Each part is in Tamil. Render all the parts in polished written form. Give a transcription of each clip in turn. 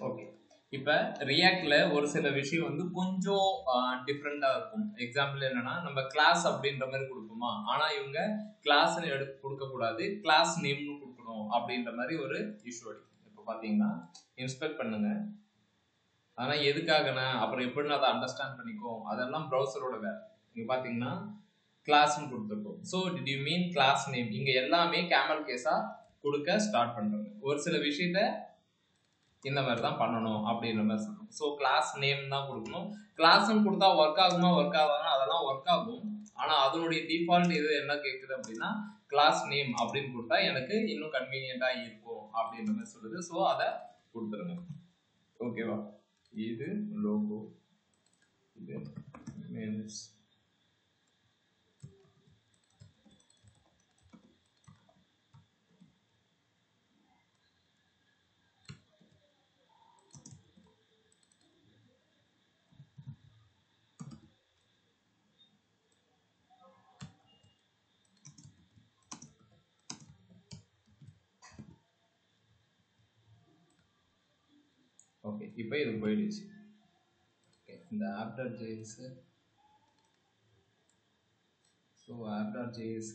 ஓகே. இப்ப ரியாக்ட்ல ஒரு சில விஷயம் வந்து கொஞ்சம் டிஃப்ரெண்டா இருக்கும். எக்ஸாம்பிள் என்னன்னா, நம்ம கிளாஸ் அப்படின்ற மாதிரி கொடுப்போமா, ஆனா இவங்க கிளாஸ்னு எடுத்து கொடுக்க கூடாது, கிளாஸ் நேம்னு கொடுக்கணும் அப்படின்ற மாதிரி ஒரு இஷ்யூ அடிக்கும். இப்ப பாத்தீங்கன்னா இன்ஸ்பெக்ட் பண்ணுங்க. ஆனா எதுக்காகனா அப்புறம் எப்படி அதை அண்டர்ஸ்டாண்ட் பண்ணிக்கும், அதெல்லாம் ப்ரௌசரோட வேலை. இங்க பாத்தீங்கன்னா கிளாஸ்னு கொடுத்துருக்கோம். So did you mean class name? இங்க எல்லாமே கேமல் கேஸா கொடுக்க ஸ்டார்ட் பண்றாங்க. ஒரு சில விஷயத்த இந்த மாதிரி தான் பண்ணணும் அப்படின்ற மாதிரி சொல்லணும். ஸோ கிளாஸ் நேம் தான் கொடுக்கணும். கிளாஸ்ன்னு கொடுத்தா ஒர்க் ஆகுமா ஒர்க் ஆகாதுன்னா அதெல்லாம் ஒர்க் ஆகும். ஆனால் அதனுடைய டிஃபால்ட் இது என்ன கேட்குது அப்படின்னா கிளாஸ் நேம் அப்படின்னு கொடுத்தா எனக்கு இன்னும் கன்வீனியன்ட்டாக இருக்கும் அப்படின்ற மாதிரி சொல்லுது. ஸோ அதை கொடுத்துருங்க. ஓகேவா? இது லோகோ, இது மெனுஸ். ஓகே, இப்போ இது போயிடுச்சு. ஓகே, இந்த app.js, ஸோ app.js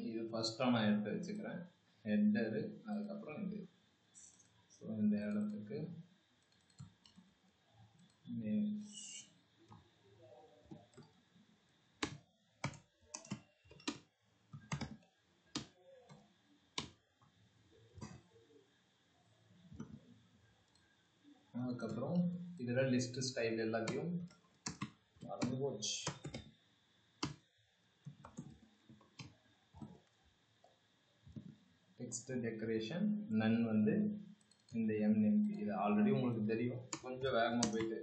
இது ஃபர்ஸ்ட்டாக நான் எடுத்து வச்சுக்கிறேன். ஹெட்டரு, அதுக்கப்புறம் இது. ஸோ இந்த இடத்துக்கு அதுக்கப்புறம் இதில் லிஸ்ட் ஸ்டைல் எல்லாத்தையும் மறந்து போச்சு. டெக்ஸ்ட் டெக்கரேஷன் நன் வந்து இந்த எம்என்பி. இது ஆல்ரெடி உங்களுக்கு தெரியும். கொஞ்சம் வேகமாக போயிட்டு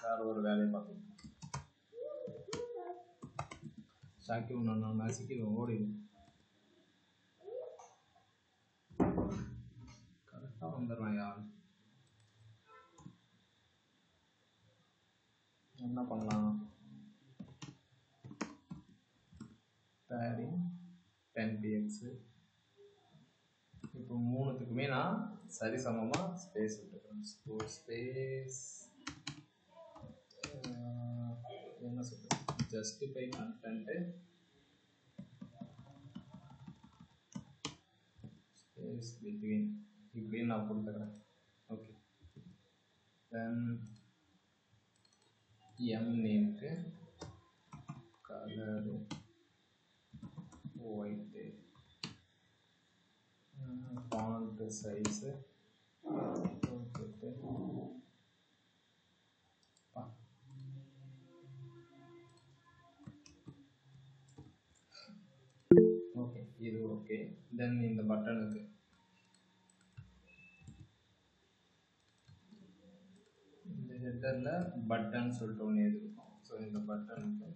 வேற ஒரு வேலையை பார்த்துக்கணும். சாக்கி நான் நசுக்கி ஓடிடும். கரெக்டாக வந்துடுறான் யார். என்ன பண்ணலாம்? Bearing 10px. இப்போ மூணுத்துக்குமே நான் சரிசமமாக ஸ்பேஸ் விட்டுக்கிறேன். ஸோ ஸ்பேஸ் என்ன சொல்றது, ஜஸ்டிஃபை கண்டென்ட்டு ஸ்பேஸ் பிட்வீன் இப்படின்னு நான் கொடுத்துக்கிறேன். ஓகே, தென் எம் நேம்க்கு colour white, font size okay, இது ஓகே. தென் இந்த பட்டனுக்கு இந்த ஹெட்டரில் பட்டன் சொல்லிட்டு ஒன்று இருக்கும். ஸோ இந்த பட்டனுக்கு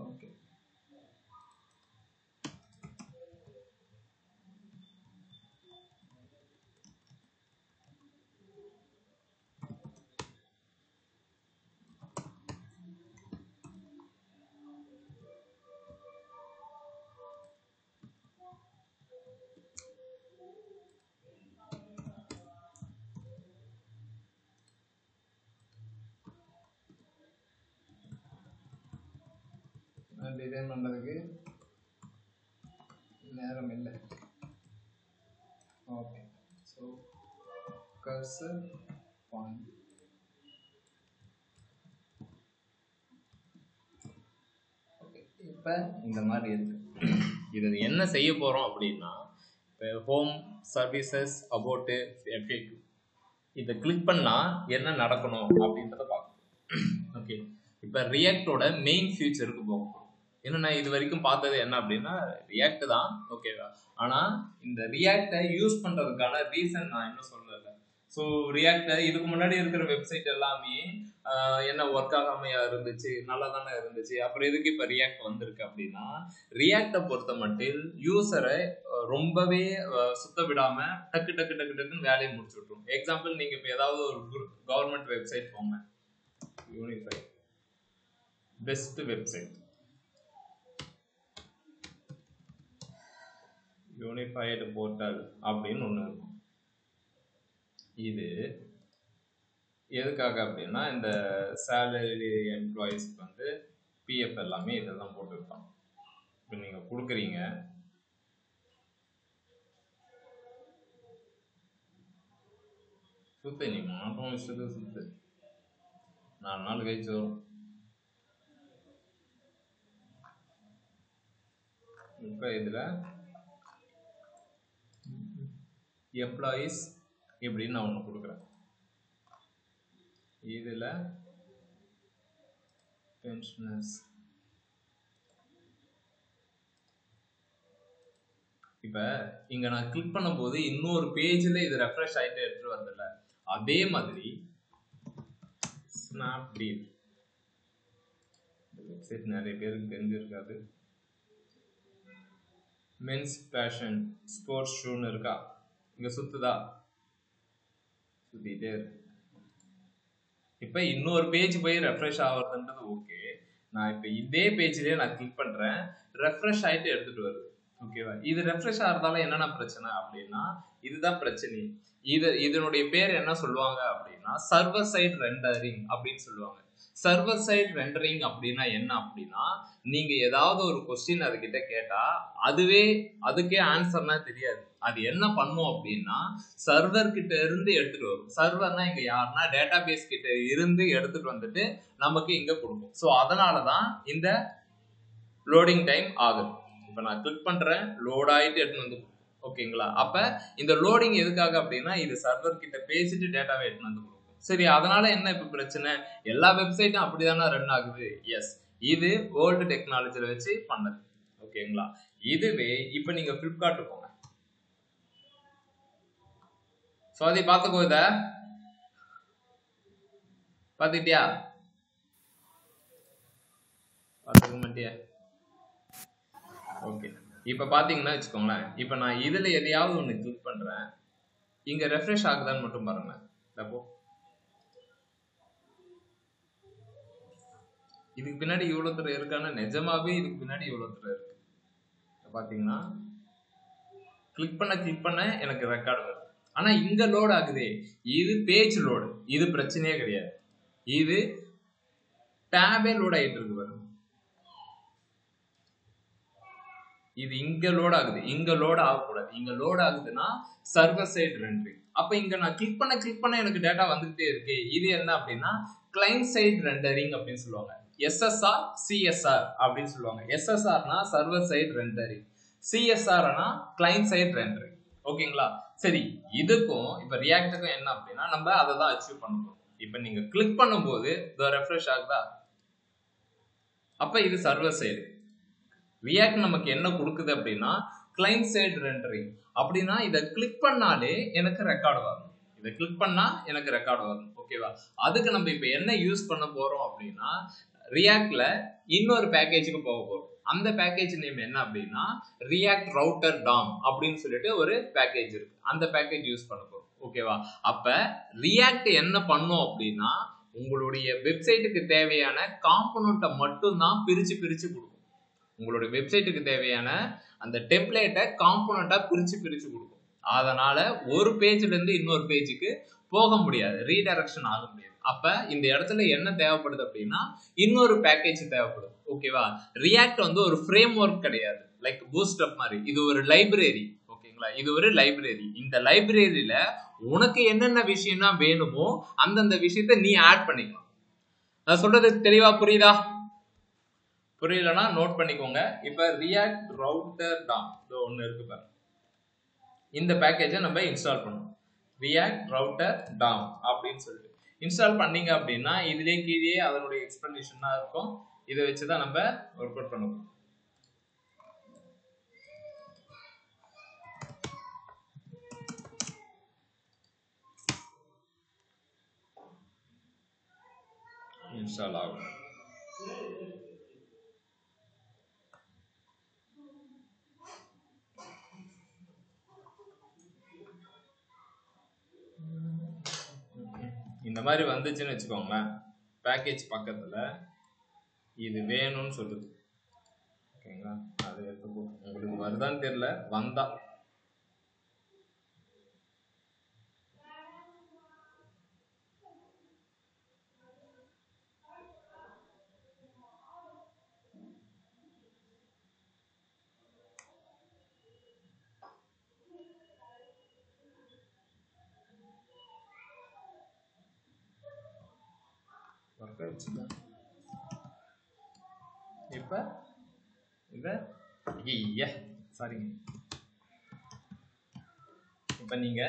ஓகே. டிசைன் பண்ணுறதுக்கு நேரம் இல்லை. ஓகே, ஸோ கர்சர் பாயிண்ட் இப்போ இந்த மாதிரி இருக்கு. இது என்ன செய்ய போகிறோம் அப்படின்னா, இப்போ ஹோம் சர்வீசஸ் அபவுட்டு FAQ இதை கிளிக் பண்ணால் என்ன நடக்கணும் அப்படின்றத பார்க்கணும். ஓகே, இப்போ ரியாக்டோட மெயின் ஃபியூச்சருக்கு போகும். ஏன்னா நான் இது வரைக்கும் பார்த்தது என்ன அப்படின்னா ரியாக்ட் தான், ஓகேவா. ஆனால் இந்த ரியாக்டை யூஸ் பண்ணுறதுக்கான ரீசன் நான் இன்னும் சொல்லலை. ஸோ ரியாக்டை இதுக்கு முன்னாடி இருக்கிற வெப்சைட் எல்லாமே என்ன ஒர்க் ஆகாமையா இருந்துச்சு, நல்லா தானே இருந்துச்சு, அப்புறம் எதுக்கு இப்போ ரியாக்ட் வந்திருக்கு அப்படின்னா, ரியாக்டை பொறுத்த மட்டும் யூசரை ரொம்பவே சுத்த விடாம டக்கு டக்கு டக்கு டக்குன்னு வேலையை முடிச்சு விட்டுரும். எக்ஸாம்பிள், நீங்க இப்போ ஏதாவது ஒரு கவர்மெண்ட் வெப்சைட் போங்க, unify best website, unified portal அப்படின்னு ஒன்று இருக்கும். இது எதுக்காக அப்படின்னா இந்த சேலரி எம்ப்ளாயிஸ்க்கு வந்து PF எல்லாமே இதெல்லாம் போட்டுருப்பாங்க. இப்போ நீங்கள் கொடுக்குறீங்க, சுத்து நீ மாற்றம் விஷயத்துக்கு சுத்து 4 நாள் கழிச்சு வரும். இப்போ இதில் எம்ப்ளாயீஸ் இப்படின்னு நான் ஒன்று கொடுக்குறேன். இதில் பென்ஷனர்ஸ். இப்போ இங்கே நான் கிளிக் பண்ணும்போது இன்னொரு பேஜில் இது ரெஃப்ரெஷ் ஆகிட்டு எடுத்துகிட்டு வரதில்ல. அதே மாதிரி ஸ்னாப்டீல் வெப்சைட் நிறைய பேருக்கு தெரிஞ்சிருக்காது. மென்ஸ் ஃபேஷன் ஸ்போர்ட்ஸ் ஷூன்னு இருக்கா, இங்கே சுற்றுதா, சுற்றிட்டே இருக்கு. இப்போ இன்னொரு பேஜ் போய் ரெஃப்ரெஷ் ஆகுறதுன்றது ஓகே. நான் இப்போ இதே பேஜ்லேயே நான் கிளிக் பண்ணுறேன், ரெஃப்ரெஷ் ஆகிட்டு எடுத்துகிட்டு வருது, ஓகேவா. இது ரெஃப்ரெஷ் ஆகிறதால என்னென்ன பிரச்சனை அப்படின்னா, இதுதான் பிரச்சனை. இதனுடைய பேர் என்ன சொல்லுவாங்க அப்படின்னா சர்வர் சைட் ரெண்டரிங் அப்படின்னு சொல்லுவாங்க. சர்வர் சைட் ரெண்டரிங் அப்படின்னா என்ன அப்படின்னா, நீங்க ஏதாவது ஒரு கொஸ்டின் அதுகிட்ட கேட்டா அதுக்கே ஆன்சர்னா தெரியாது. அது என்ன பண்ணும் அப்படின்னா சர்வர் கிட்ட இருந்து எடுத்துட்டு வரும். சர்வர்னா இங்க யாருன்னா டேட்டா பேஸ் கிட்ட இருந்து எடுத்துட்டு வந்துட்டு நமக்கு இங்க கொடுக்கும். ஸோ அதனாலதான் இந்த லோடிங் டைம் ஆகுது. இப்போ நான் கிளிக் பண்றேன், லோட் ஆயிட்டு எடுத்துட்டு வந்து, ஓகேங்களா. அப்ப இந்த லோடிங் எதுக்காக அப்படின்னா இது சர்வர் கிட்ட பேசிட்டு டேட்டாவை எடுத்துட்டு வந்து கொடுக்கும். சரி, அதனால என்ன இப்ப பிரச்சனை, எல்லா வெப்சைட்டும் அப்படிதானே ரன் ஆகுது. எஸ், இது ஓல்டு டெக்னாலஜில வச்சு பண்ணது, ஓகேங்களா. இதுவே இப்ப நீங்க பிளிப்கார்ட் போங்க, சுவாதி பாத்துக்கோ, இத பாத்துக்கிட்டியா, பாத்துக்க மாட்டியா, ஓகே. இப்ப பாத்தீங்கன்னா வச்சுக்கோங்களேன், இப்ப நான் இதுல எதையாவது ஒண்ணு கிளிக் பண்றேன், இங்க ரெஃப்ரெஷ் ஆகுதான்னு மட்டும் பாருங்க. அப்போ இதுக்கு பின்னாடி இவ்வளவு தூரம் இருக்கான, நிஜமாவே இதுக்கு பின்னாடி இவ்வளவு தூரம் இருக்கு. பாத்தீங்கன்னா கிளிக் பண்ண எனக்கு ரெக்கார்டு வருது. ஆனா இங்க லோட் ஆகுதே, இது பேஜ் லோடு, இது பிரச்சனையே கிடையாது. இது டேபே லோட் ஆயிட்டு இருக்கு பாருங்க. இது இங்க லோட் ஆகுது, இங்க லோட் ஆகக்கூடாது. இங்க லோட் ஆகுதுன்னா சர்வர் சைட் ரெண்டரிங். அப்ப இங்க நான் கிளிக் பண்ண எனக்கு டேட்டா வந்துகிட்டே இருக்கு. இது என்ன அப்படின்னா கிளைண்ட் சைட் ரெண்டரிங் அப்படின்னு சொல்லுவாங்க. SSR CSR அப்படின்னு சொல்லுவாங்க. SSRனா சர்வர் சைட் ரெண்டரிங், CSRனா கிளைண்ட் சைட் ரெண்டரிங், ஓகேங்களா. சரி, இதுக்கும் இப்ப ரியாக்டுக்கும் என்ன அப்படின்னா நம்ம அதை தான் அச்சீவ் பண்ண போறோம். இப்ப நீங்க கிளிக் பண்ணும்போது ரெஃப்ரெஷ் ஆகுதா, அப்ப இது சர்வர் சைடு. ரியாக்ட் நமக்கு என்ன கொடுக்குது அப்படின்னா கிளைண்ட் சைடு ரெண்டரிங். அப்படின்னா இதை கிளிக் பண்ணாலே எனக்கு ரெக்கார்டு வரணும், இதை கிளிக் பண்ணா எனக்கு ரெக்கார்டு வரணும், ஓகேவா. அதுக்கு நம்ம இப்ப என்ன யூஸ் பண்ண போறோம் அப்படின்னா ரியாக்ட்ல இன்னொரு பேக்கேஜுக்கு போக போறோம். அந்த பேக்கேஜ் நேம் என்ன அப்படின்னா ரியாக்ட் ரவுட்டர் டாம் அப்படின்னு சொல்லிட்டு ஒரு பேக்கேஜ் இருக்கு. அந்த பேக்கேஜ் யூஸ் பண்ண போறோம், ஓகேவா. அப்ப ரியாக்ட் என்ன பண்ணும் அப்படின்னா உங்களுடைய வெப்சைட்டுக்கு தேவையான காம்பனண்ட்டை மட்டும் தான் பிரிச்சு கொடுக்கும். உங்களுடைய வெப்சைட்டுக்கு தேவையான அந்த டெம்ப்ளேட்டை காம்பனண்டா பிரிச்சு கொடுக்கும். அதனால ஒரு பேஜ்ல இருந்து இன்னொரு பேஜுக்கு போக முடியாது, ரீடைரக்ஷன் ஆக முடியாது. அப்ப இந்த இடத்துல என்ன தேவைப்படுது அப்படின்னா இன்னொரு பேக்கேஜ் தேவைப்படுது, ஓகேவா. ரியாக்ட் வந்து ஒரு ஃப்ரேம் ஒர்க் கிடையாது, லைக் பூஸ்ட் அப் மாதிரி. இது ஒரு லைப்ரரி, ஓகேங்களா. இது ஒரு லைப்ரரி. இந்த லைப்ரரியில உனக்கு என்னென்ன விஷயம்னா வேணுமோ அந்தந்த விஷயத்த நீ ஆட் பண்ணிக்கலாம். நான் சொல்றது தெளிவா புரியுதா? புரியலனா நோட் பண்ணிக்கோங்க. இப்போ React router DOM ஒன்னு இருக்கு பாருங்க. இந்த பேக்கேஜை நம்ம இன்ஸ்டால் பண்ணணும். React router DOM அப்படின்னு சொல்லிட்டு இன்ஸ்டால் பண்ணீங்க அப்படின்னா இதுலயே கீழே அதனுடைய எக்ஸ்பிளனேஷன் தான் இருக்கும். இதை வச்சு தான் நம்ம ஒர்க் அவுட் பண்ணுவோம். இன்ஸ்டால் ஆகும். இந்த மாதிரி வந்துச்சுன்னு வச்சுக்கோங்களேன், பேக்கேஜ் பக்கத்துல இது வேணும்னு சொல்லுது. ஓகேங்களா, அது எடுத்து உங்களுக்கு வருதான்னு தெரியல, வந்தா இப்ப சாரிங்க. இப்ப நீங்க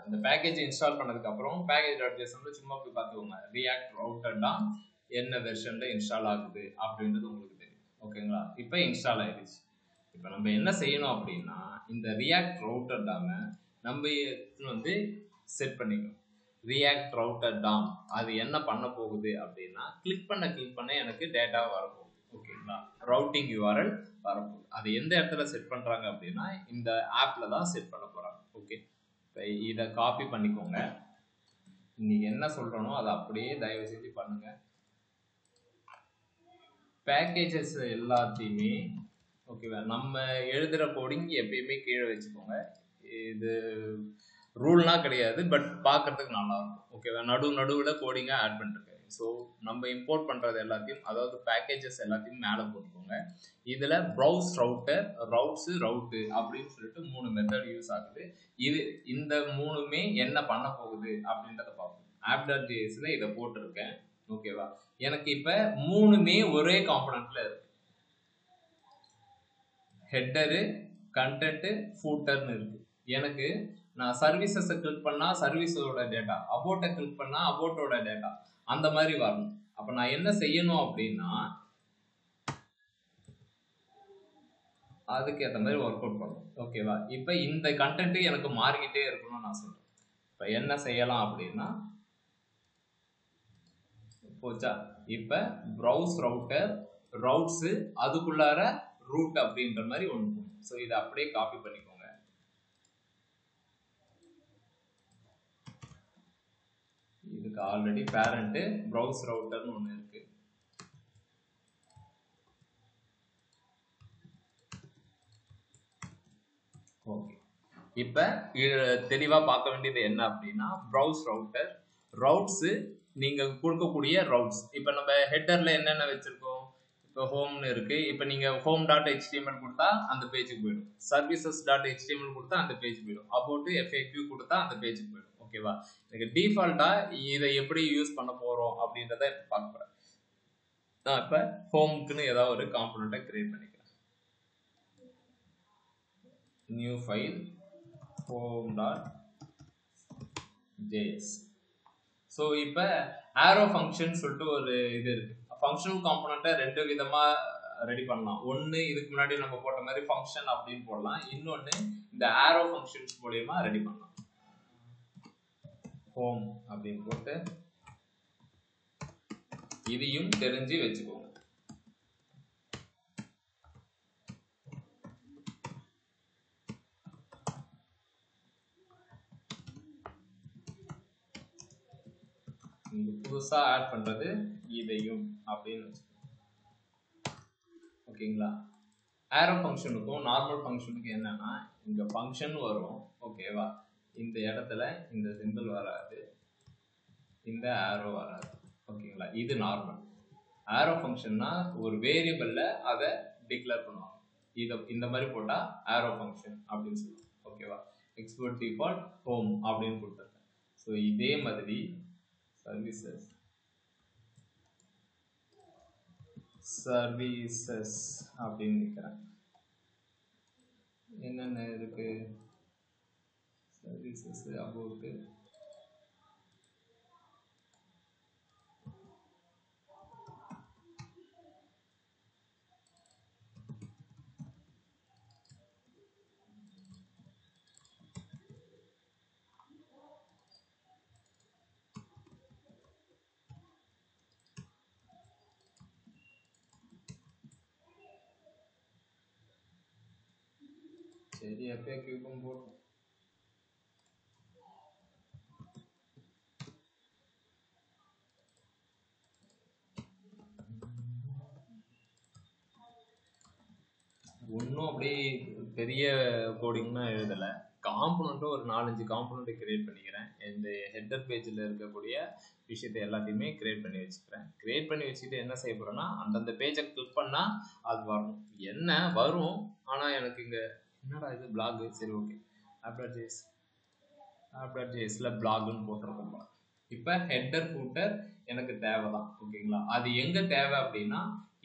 அந்த பேக்கேஜ் இன்ஸ்டால் பண்ணதுக்கு அப்புறம் package.jsonல சும்மா போய் பார்த்துக்கோங்க. React router DOM என்ன வெர்ஷன்ல இன்ஸ்டால் ஆகுது அப்படின்றது உங்களுக்கு தெரியும். ஓகேங்களா, இப்ப இன்ஸ்டால் ஆயிடுச்சு. இப்ப நம்ம என்ன செய்யணும் அப்படின்னா இந்த React router DOM நம்ம வந்து செட் பண்ணிக்கணும். React router DOM அது என்ன பண்ண போகுது அப்படின்னா கிளிக் பண்ண எனக்கு டேட்டா வரப்போகுது. ஓகேங்களா, ரவுட்டிங் URL வரப்போகுது. அது எந்த இடத்துல செட் பண்றாங்க அப்படின்னா இந்த ஆப்ல தான் செட் பண்ண போறாங்க. ஓகே, இதை காப்பி பண்ணிக்கோங்க. இன்னைக்கு என்ன சொல்றனோ அதை அப்படியே தயவு செஞ்சு பண்ணுங்க. பேக்கேஜஸ் எல்லாத்தையுமே ஓகேவா, நம்ம எழுதுற கோடிங் எப்பயுமே கீழே வச்சுக்கோங்க. இது ரூல்லாம் கிடையாது, பட் பார்க்கறதுக்கு நல்லா இருக்கும். ஓகேவா, நடுவில் கோடிங்காக ஆட் பண்ணிருக்கேன். ஸோ நம்ம இம்போர்ட் பண்ணுறது எல்லாத்தையும், அதாவது பேக்கேஜஸ் எல்லாத்தையும் மேலே போட்டுக்கோங்க. இதில் ப்ரௌஸ் ரவுட்டர், ரவுட்ஸு, ரவுட்டு அப்படின்னு சொல்லிட்டு 3 மெத்தட் யூஸ் ஆகுது. இந்த 3மே என்ன பண்ண போகுது அப்படின்றத பார்ப்போம். app.jsல இதை போட்டிருக்கேன். ஓகேவா, எனக்கு இப்போ 3மே ஒரே காம்பனண்ட்ல இருக்கு. ஹெட்டரு, கண்டென்ட், ஃபூட்டர்னு இருக்கு. எனக்கு நான் சர்வீசஸை கிளிக் பண்ணா சர்வீஸோட டேட்டா, அபோட்டை கிளிக் பண்ணா அபோட்டோட டேட்டா, அந்த மாதிரி வரணும். அப்ப நான் என்ன செய்யணும் அப்படின்னா அதுக்கு ஏற்ற மாதிரி ஒர்க் அவுட் பண்ணணும். ஓகேவா, இப்ப இந்த கண்டென்ட் எனக்கு மாறிக்கிட்டே இருக்கணும்னு நான் சொல்றேன். இப்ப என்ன செய்யலாம் அப்படின்னா போச்சா, இப்ப ப்ரௌஸ் ரவுட்டர், ரவுட்ஸ், அதுக்குள்ளார ரூட் அப்படின்ற மாதிரி ஒன்று. ஸோ இதை அப்படியே காப்பி பண்ணிக்கோங்க. இதுக்கு ஆல்ரெடி பேரண்ட் ப்ரௌஸ் ரவுட்டர்னு ஒன்று இருக்கு. ஓகே, இப்போ தெளிவாக பார்க்க வேண்டியது என்ன அப்படின்னா ப்ரௌஸ் ரவுட்டர், ரவுட்ஸு, நீங்கள் கொடுக்கக்கூடிய ரவுட்ஸ். இப்போ நம்ம ஹெட்டரில் என்னென்ன வச்சுருக்கோம், இப்போ ஹோம்னு இருக்குது. இப்போ நீங்கள் home.html கொடுத்தா அந்த பேஜுக்கு போயிடும். services.html கொடுத்தா அந்த பேஜ் போயிடும். அபவுட் FAQ கொடுத்தா அந்த பேஜுக்கு போயிடும். ஓகேவா, எனக்கு டிஃபால்ட்டாக இதை எப்படி யூஸ் பண்ண போகிறோம் அப்படின்றத இப்போ பார்க்க போகிறேன். நான் இப்போ ஹோமுக்குன்னு ஏதாவது ஒரு காம்பனண்ட்டை கிரியேட் பண்ணிக்கிறேன். New file home.js. ஸோ இப்போ ஆரோ ஃபங்க்ஷன் சொல்லிட்டு ஒரு இது இருக்கு. ஃபங்க்ஷனல் காம்பனண்ட்டை 2 விதமாக ரெடி பண்ணலாம். ஒன்று இதுக்கு முன்னாடி நம்ம போட்ட மாதிரி ஃபங்க்ஷன் அப்படின்னு போடலாம். இன்னொன்று இந்த ஆரோ ஃபங்க்ஷன்ஸ் மூலியமா ரெடி பண்ணலாம். ஹோம் அப்படின்னு போட்டு இதையும் தெரிஞ்சு வச்சுக்கோங்க. புதுசா ஆட் பண்றது இதையும் அப்படின்னு வச்சுக்கோங்க. ஓகேங்களா, ஆரோ ஃபங்க்ஷனுக்கும் நார்மல் ஃபங்க்ஷனுக்கு என்னன்னா இங்க ஃபங்க்ஷன் வரும். ஓகேவா, இந்த இடத்துல இந்த சிம்பிள் வராது, இந்த ஆரோ வராது. ஓகேங்களா, இது நார்மல். ஆரோ ஃபங்க்ஷன்னா ஒரு வேரியபிள்ல அதை டிக்ளேர் பண்ணுவாங்க. இதை இந்த மாதிரி போட்டா ஆரோ ஃபங்க்ஷன் அப்படின்னு சொல்லுவாங்க. ஓகேவா, எக்ஸ்போர்ட் டிஃபால்ட் ஹோம் அப்படின்னு கொடுத்துருக்கேன். ஸோ இதே மாதிரி சர்வீசஸ் சர்வீசஸ் அப்படின்னு நிற்கிறேன். என்னென்ன இருக்கு? சர்வீசஸ் அபவுட் சரி FAQக்கும் போட்டு ஒன்றும் அப்படியே பெரிய கோடிங்லாம் எழுதலை. காம்பனண்ட்டும் ஒரு 4-5 காம்பனண்ட்டை கிரியேட் பண்ணிக்கிறேன். இந்த ஹெட்டர் பேஜில் இருக்கக்கூடிய விஷயத்தை எல்லாத்தையுமே கிரியேட் பண்ணி வச்சுக்கிறேன். கிரியேட் பண்ணி வச்சுட்டு என்ன செய்ய போகிறேன்னா, அந்தந்த பேஜை கிளிக் பண்ணால் அது வரணும். என்ன வரும், ஆனால் எனக்கு இங்கே என்னடா இது பிளாகு. சரி ஓகே, app.js பிளாகுன்னு போட்டிருக்கோம். இப்போ ஹெட்டர் ஃபூட்டர் எனக்கு தேவை தான். ஓகேங்களா? அது எங்கே தேவை அப்படின்னா,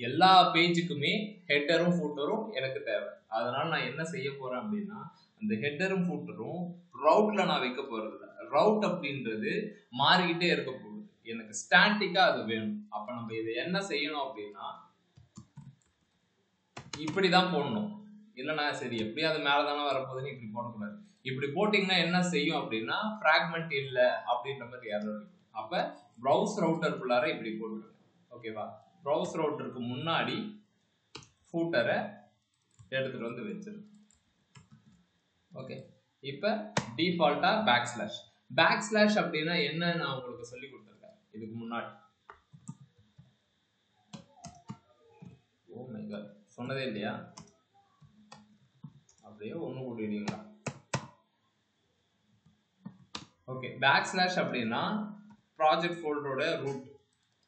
எல்லா பேஜுக்குமே ஹெட்டரும் ஃபூட்டரும் எனக்கு தேவை. அதனால நான் என்ன செய்ய போறேன் அப்படின்னா, அந்த ஹெட்டரும் ஃபூட்டரும் ரவுட்ல நான் வைக்க போறது இல்லை. ரவுட் அப்படின்றது மாறிக்கிட்டே இருக்க போகுது. எனக்கு ஸ்டாட்டிக்கா அது வேணும். அப்ப நம்ம இதை என்ன செய்யணும் அப்படின்னா, இப்படிதான் போடணும். இல்லைன்னா சரி எப்படியும் அது மேலதானே வரப்போகுதுன்னு இப்படி போடக்கூடாது. இப்படி போட்டிங்கன்னா என்ன செய்யும் அப்படின்னா, ஃப்ராக்மெண்ட் இல்லை அப்படின்ற மாதிரி எரர். அப்ப ப்ரௌஸ் ரவுட்டருக்குள்ளார இப்படி போட்டுருங்க. ஓகேவா? ப்ரௌஸ் ரவுட்டருக்கு முன்னாடி ஃபூட்டரை எடுத்துட்டு வந்து வச்சிருக்கேன். ஓகே, இப்போ டிஃபால்ட்டா பேக்ஸ்லாஷ் அப்படின்னா என்ன நான் உங்களுக்கு சொல்லி கொடுத்துருக்கேன் இதுக்கு முன்னாடி. ஓ மை காட், சொன்னதே இல்லையா? அப்படியே ஒன்று கூட்டிடுவீங்களா? ஓகே, பேக்ஸ்லாஷ் அப்படின்னா ப்ராஜெக்ட் ஃபோல்டரோட ரூட்.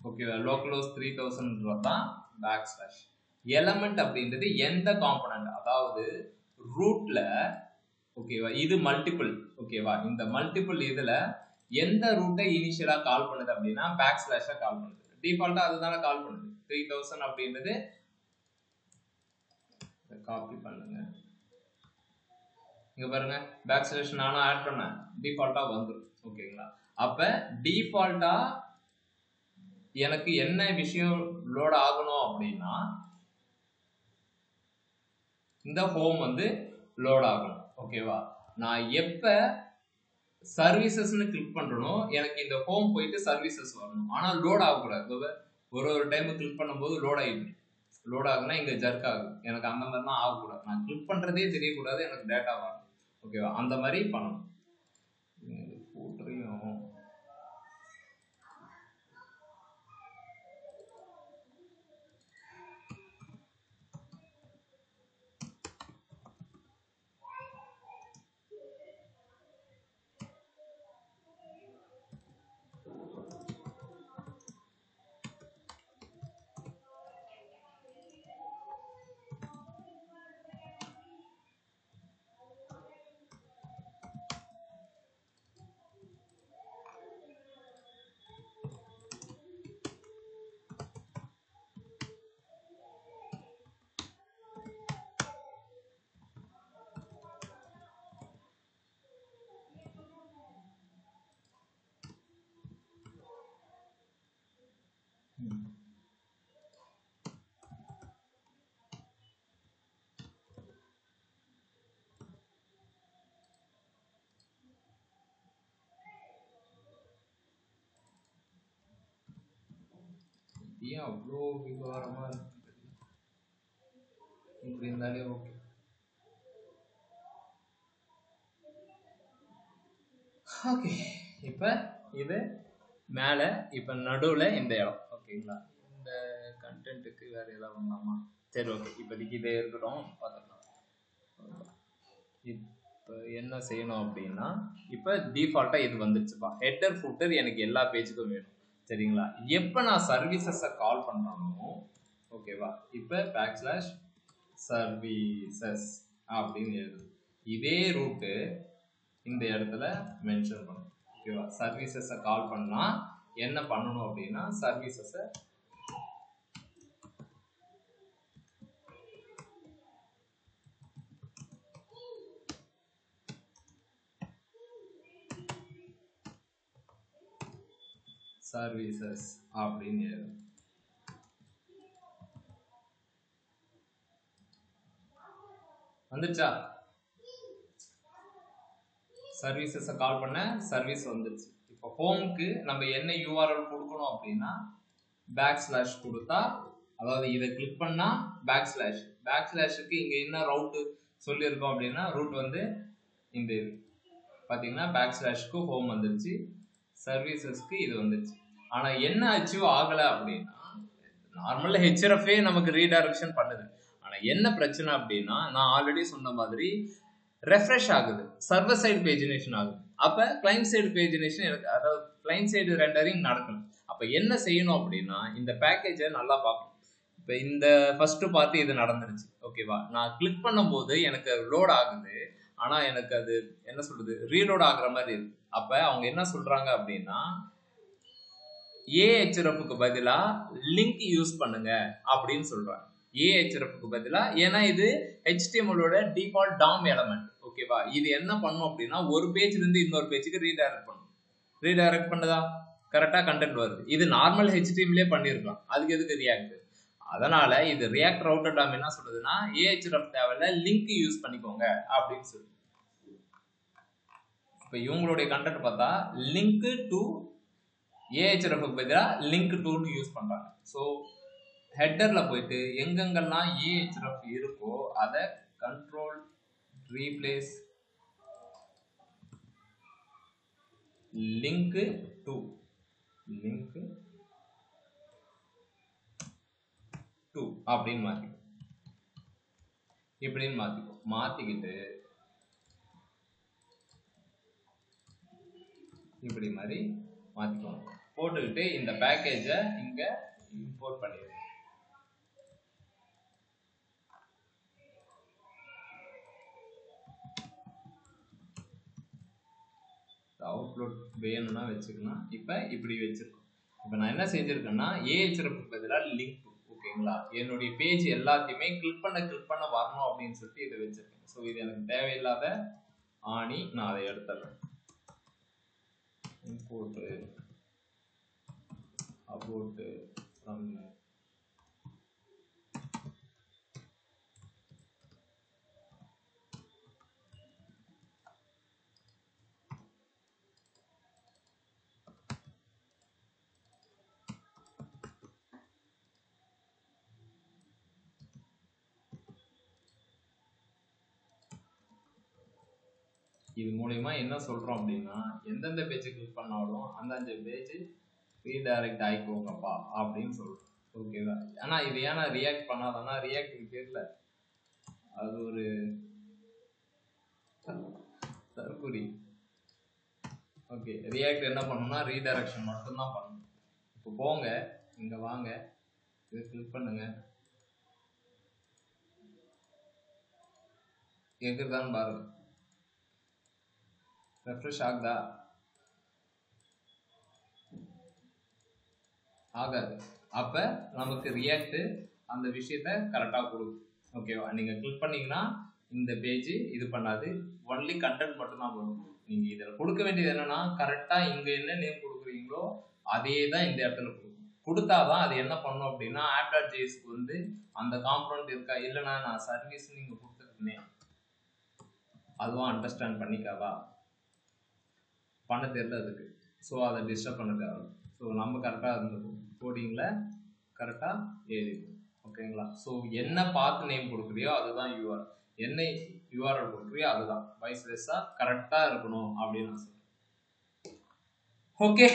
ஓகேவா? லோக்கலோஸ் 3000 தான் பேக்ஸ்லாஷ். எலமெண்ட் அப்படின்றது எந்த காம்பனன்ட், அதாவது ரூட்ல. ஓகேவா? இது மல்டிபிள். ஓகேவா? இந்த மல்டிபிள் இதுல எந்த ரூட்டை இனிஷியலா கால் பண்ணுது அப்படின்னா பேக்ஸ்லாஷ கால் பண்ணுது. டிஃபால்ட்டா அதுதானே கால் பண்ணுது. 3000 அப்படின்றது காப்பி பண்ணுங்க. இங்க பாருங்க, பேக்ஸ்லாஷ் நானும் ஆட் பண்ணேன், டிஃபால்ட்டா வந்துடும். ஓகேங்களா? அப்ப டிஃபால்ட்டா எனக்கு என்ன விஷயம் லோட் ஆகணும் அப்படின்னா, இந்த ஹோம் வந்து லோட் ஆகணும். ஓகேவா? நான் எப்ப சர்வீசஸ்னு கிளிக் பண்றனோ எனக்கு இந்த ஹோம் போயிட்டு சர்வீசஸ் வரணும். ஆனா லோட் ஆகக்கூடாது. ஒரு டைம் கிளிக் பண்ணும்போது லோட் ஆகிடும். லோட் ஆகுனா இங்க ஜர்க் ஆகும். எனக்கு அந்த மாதிரிலாம் ஆகக்கூடாது. நான் கிளிக் பண்றதே தெரியக்கூடாது, எனக்கு டேட்டா வரணும். ஓகேவா? அந்த மாதிரி பண்ணணும். ஏன் அவ்வளோ விவரமா இப்படி இருந்தாலே ஓகே. ஓகே, இப்போ இது மேலே, இப்போ நடுவில் இந்த இடம். ஓகேங்களா? இந்த கண்டென்ட்டுக்கு வேற ஏதாவது பண்ணலாமா? சரி ஓகே, இப்போதைக்கு இதே இருக்கட்டும், பார்த்துக்கலாம். இப்போ என்ன செய்யணும் அப்படின்னா, இப்போ டிஃபால்ட்டாக இது வந்துருச்சுப்பா. ஹெட்டர் ஃபுட்டர் எனக்கு எல்லா பேஜுக்கும் வேணும். சரிங்களா? எப்போ நான் சர்வீசஸை கால் பண்ணுறோமோ, ஓகேவா, இப்போ பேக்ஸ்லாஷ் சர்வீசஸ் அப்படின்னு எழுது. இதே ரூட்டு இந்த இடத்துல மென்ஷன் பண்ணணும். ஓகேவா? சர்வீசஸை கால் பண்ணால் என்ன பண்ணணும் அப்படின்னா, சர்வீசஸை சர்வீசஸ் அப்படின்னு வந்துச்சா? சர்வீசஸ் கால் பண்ண சர்வீஸ் வந்துருச்சு. இப்போ ஹோம்க்கு நம்ம என்ன யூஆர்எல் கொடுக்கணும் அப்படின்னா பேக்ஸ்லாஷ் கொடுத்தா, அதாவது இதை கிளிக் பண்ணா பேக்ஸ்லாஷுக்கு இங்க என்ன ரவுட் சொல்லியிருக்கோம் அப்படின்னா ரூட் வந்து இந்த இது பாத்தீங்கன்னா பேக்ஸ்லாஷ்க்கு ஹோம் வந்துருச்சு, சர்வீசஸ்க்கு இது வந்துருச்சு. ஆனா என்ன அச்சீவ் ஆகல அப்படின்னா நார்மல் ஹெச்ஆர்எஃப்ஏ நமக்கு ரீடைரக்ஷன் பண்ணுது. ஆனா என்ன பிரச்சனை அப்படின்னா நான் ஆல்ரெடி சொன்ன மாதிரி ரெஃப்ரெஷ் ஆகுது, சர்வர் சைடு பேஜினேஷன் ஆகுது. அப்ப கிளைண்ட் சைடு பேஜினேஷன் அதாவது கிளைண்ட் சைடு ரெண்டரிங் நடக்கணும். அப்ப என்ன செய்யணும் அப்படின்னா இந்த பேக்கேஜை நல்லா பார்க்கணும். இப்ப இந்த ஃபர்ஸ்ட் பார்ட் இது நடந்துருச்சு, ஓகேவா? நான் கிளிக் பண்ணும்போது எனக்கு லோட் ஆகுது, ஆனா எனக்கு அது என்ன சொல்றது ரீலோட் ஆகுற மாதிரி இருக்கு. அப்ப அவங்க என்ன சொல்றாங்க அப்படின்னா ஏஹெச்ஆர்எஃப்க்கு பதிலா லிங்க் யூஸ் பண்ணுங்க அப்படின்னு சொல்றாங்க. ஏஹெச்ஆர்எஃப்க்கு பதிலா, ஏன்னா இது HTML-ஓட டிஃபால்ட் டாம் எலமெண்ட், ஓகேவா? இது என்ன பண்ணும் அப்படின்னா ஒரு பேஜ்ல இருந்து இன்னொரு பேஜுக்கு ரீடைரக்ட் பண்ணும். ரீடைரக்ட் பண்ணதா கரெக்டா கண்டென்ட் வருது. இது நார்மல் HTML-லே பண்ணிருக்கலாம், அதுக்கு எதுக்கு ரியாக்ட்? அதனால இது ரியாக்ட் ரவுட்டர் டாம் என்ன சொல்றதுன்னா ஏஹெச்ஆர்எஃப் தேவையில்ல, லிங்க் யூஸ் பண்ணிக்கோங்க அப்படின்னு சொல்லு. இப்ப இவங்களுடைய கண்டென்ட் பார்த்தா லிங்க் டு ஏஹெச்ஆர்எஃப்க்கு பதிலா லிங்க் டு யூஸ் பண்றாங்க. ஸோ ஹெட்டர்ல போயிட்டு எங்கெங்கெல்லாம் ஏஹெச்ஆர்எஃப் இருக்கோ அதை கண்ட்ரோல் ரீப்ளேஸ் லிங்க் டு அப்படின்னு மாத்திக்கும். இப்படின்னு மாத்திக்கும். மாத்திக்கிட்டு இப்படி மாதிரி மாத்திக்கணும். போட்டுக்கிட்டு இந்த பேக்கேஜை இங்க இம்போர்ட் பண்ணிடுங்க. அவுட்புட் வேணும்னா வச்சுக்கலாம். இப்ப இப்படி வச்சிருக்கோம். இப்ப நான் என்ன செஞ்சிருக்கேன்னா ஏஹெச்ஆர்எஃப்க்கு பதிலா லிங்க், ஓகேங்களா? என்னுடைய பேஜ் எல்லாத்தையுமே கிளிக் பண்ண வரணும் அப்படின்னு சொல்லிட்டு இதை வச்சிருக்கேன். ஸோ இது எனக்கு தேவையில்லாத ஆணி, நான் அதை எடுத்துறேன். import about from இது மூலமா என்ன சொல்றோம் அப்படின்னா எந்தெந்த பேஜ் கிளிக் பண்ணாலும் அந்த பேஜ் ரீடைரக்ட் ஆயிக்கோங்கப்பா அப்படின்னு சொல்றோம், ஓகேவா? ஆனா இது ஏன்னா ரியாக்ட் பண்ணாதானா ரியாக்ட் தெரியல, அது ஒரு தற்குறி. ஓகே, ரியாக்ட் என்ன பண்ணணும்னா ரீடைரக்ஷன் மட்டும் தான் பண்ணணும். இப்போ போங்க, இங்க வாங்க, இது கிளிக் பண்ணுங்க, கேக்குதான்னு பாருங்க. ரெஃப்ரெஷ் ஆகுதா? ஆகாது. அப்ப நமக்கு ரியாக்ட் அந்த விஷயத்த கரெக்டா கொடுக்கும், ஓகேவா? நீங்க கிளிக் பண்ணீங்கன்னா இந்த பேஜ் இது பண்ணாது, ஒன்லி கண்டென்ட் மட்டும் தான் வரும். நீங்க இதில் கொடுக்க வேண்டியது என்னன்னா கரெக்டா இங்க என்ன நேம் கொடுக்குறீங்களோ அதே தான் இந்த இடத்துல கொடுக்கும். கொடுத்தாதான் அது என்ன பண்ணும் அப்படின்னா app.jsக்கு வந்து அந்த காம்பனன்ட் இருக்கா இல்லைன்னா நான் சர்வீஸ் நீங்க கொடுத்துருக்கேன் அதுவும் அண்டர்ஸ்டாண்ட் பண்ணிக்காதா, பண்ண தெரியல அதுக்கு. ஸோ அதை டிஸ்டர்ப் பண்ண தேவை. ஸோ நம்ம கரெக்டாக இருந்துக்கும், கோடிங்கில் கரெக்டாக எழுதிக்கும், ஓகேங்களா? ஸோ என்ன பாத் நேம் கொடுக்குறியோ அதுதான் யூஆர், என்ன யூஆர்எல் கொடுக்குறியோ அதுதான், வைஸ் வெர்சா கரெக்டாக இருக்கணும் அப்படின்னு நான் சொல்றேன். ஓகே,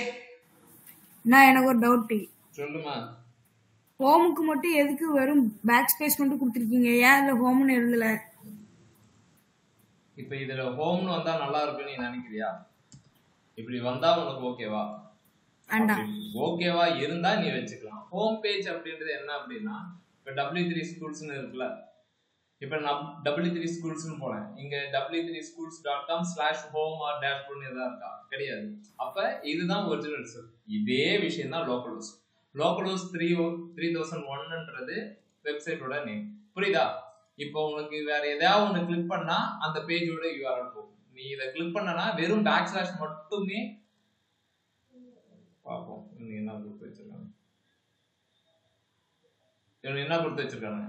நான் எனக்கு ஒரு டவுட். சொல்லுமா. ஹோமுக்கு மட்டும் எதுக்கு வெறும் பேக் ஸ்பேஸ் மட்டும் கொடுத்துருக்கீங்க, ஏன் இல்லை ஹோம்னு எழுதல? இப்போ இதுல ஹோம்னு வந்தா நல்லா இருக்குன்னு நீ நினைக்கிறியா? இப்படி வந்தா உனக்கு ஓகேவா? ஓகேவா இருந்தா நீ வச்சுக்கலாம். ஹோம் பேஜ் அப்படின்றது என்ன அப்படின்னா இப்ப W3 schools இருக்குல்ல, இப்ப நான் W3 schools போனேன், இங்க w3schools.com/home or dashboard ஏதாவது இருக்கா? கிடையாது. அப்ப இதுதான் ஒரிஜினல் செல். இதே விஷயம் தான் லோக்கல்ஹோஸ்ட். லோக்கல்ஹோஸ்ட் 3001ன்றது வெப்சைட்டோட நேம், புரியுதா? இப்போ உனக்கு வேற ஏதாவது ஒன்று கிளிக் பண்ணா அந்த பேஜோட யூஆர்எல் போகும். நீ இதை கிளிக் பண்ணனா வெறும் பேக்ஸ்லாஷ் மட்டுமே பார்ப்போம். இவனுக்கு என்ன கொடுத்து வச்சிருக்காங்க இவனுக்கு என்ன கொடுத்து வச்சிருக்காங்க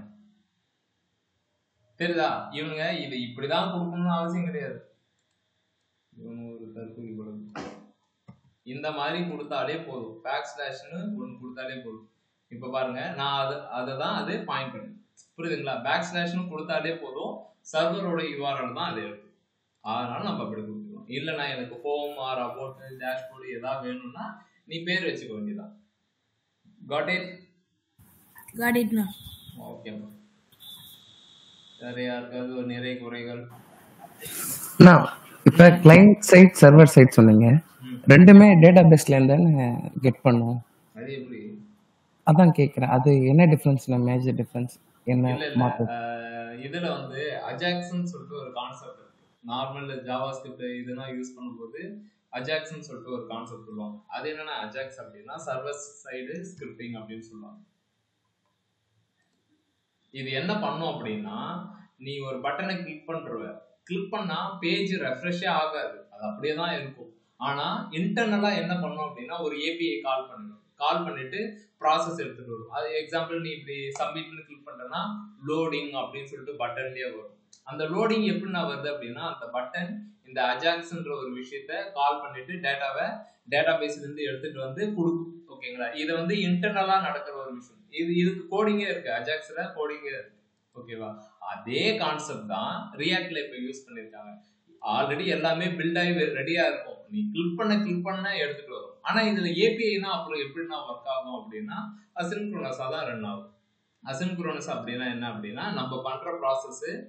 தெரியுதா? இவனுங்க இது இப்படிதான் கொடுக்கணும்னு அவசியம் கிடையாது. இவனு ஒரு தற்கொலை படம் இந்த மாதிரி கொடுத்தாலே போதும். பேக் ஸ்லாஷ்னு ஒன்று கொடுத்தாலே போதும். இப்ப பாருங்க, நான் அதை தான் அது பாயிண்ட் பண்ணு, புரியுதுங்களா? பேக் ஸ்லாஷ்னு கொடுத்தாலே போதும், சர்வரோட யூஆர்எல் தான் அது இருக்கு. அதனால நம்ம அப்படி கொடுத்துருவோம். இல்லைன்னா எனக்கு ஹோம் ஆர் அபவுட் டேஷ்போர்டு ஏதாவது வேணும்னா நீ பேர் வச்சுக்க வேண்டியதான். Got it? காட் இட்ண்ணா. ஓகே. வேற யாருக்காவது ஒரு நிறைய குறைகள்? இப்ப கிளைண்ட் சைட் சர்வர் சைட் சொன்னீங்க, ரெண்டுமே டேட்டா பேஸ்ல இருந்தானே கெட் பண்ணுவோம். அது எப்படி? அதான் கேக்குறேன், அது என்ன டிஃபரன்ஸ்? மேஜர் டிஃபரன்ஸ் என்ன? இதுல வந்து அஜாக்ஸ்ன்னு சொல்லிட்டு ஒரு கான்செப்ட் இருக்கு. நார்மல் ஜாவா ஸ்கிரிப்ட் இதெல்லாம் யூஸ் பண்ணும்போது அஜாக்ஸ்ன்னு சொல்லிட்டு ஒரு கான்செப்ட் சொல்லுவாங்க. அது என்னன்னா, அஜாக்ஸ் அப்படின்னா சர்வர் சைடு ஸ்கிரிப்டிங் அப்படின்னு சொல்லுவாங்க. இது என்ன பண்ணும் அப்படின்னா, நீ ஒரு பட்டனை கிளிக் பண்ணா பேஜ் ரெஃப்ரெஷே ஆகாது, அது அப்படியே தான் இருக்கும். ஆனா இன்டர்னலா என்ன பண்ணும் அப்படின்னா, ஒரு ஏபிஐ கால் பண்ணிட்டு ப்ராசஸ் எடுத்துட்டு வரும். அது எக்ஸாம்பிள், நீ இப்படி சப்மிட்னு கிளிக் பண்றேன்னா லோடிங் அப்படின்னு சொல்லிட்டு பட்டன்லயே வரும். அந்த லோடிங் எப்படின்னா வருது அப்படின்னா, அந்த பட்டன் இந்த அஜாக்ஸ்ன்ற ஒரு விஷயத்த கால் பண்ணிட்டு டேட்டா பேஸ்ல இருந்து எடுத்துட்டு வந்து கொடுக்கும். ஓகேங்களா? இது வந்து இன்டர்னலா நடக்கிற ஒரு விஷயம். இதுக்கு கோடிங்கே இருக்கு, அஜாக்ஸ்ல கோடிங்கே இருக்கு. ஓகேவா? அதே கான்செப்ட் தான் ரியாக்ட்ல இப்ப யூஸ் பண்ணிருக்காங்க. ஆல்ரெடி எல்லாமே பில்ட் ஆகி ரெடியா இருக்கும், நீ கிளிக் பண்ண எடுத்துட்டு வரும். ஆனா இதுல ஏபிஐனா அப்புறம் எப்படின்னா ஒர்க் ஆகும் அப்படின்னா, அசின்க்ரோனஸா தான் ரன் ஆகும். அசின்க்ரோனஸ் அப்படின்னா என்ன அப்படின்னா, நம்ம பண்ற ப்ராசஸ்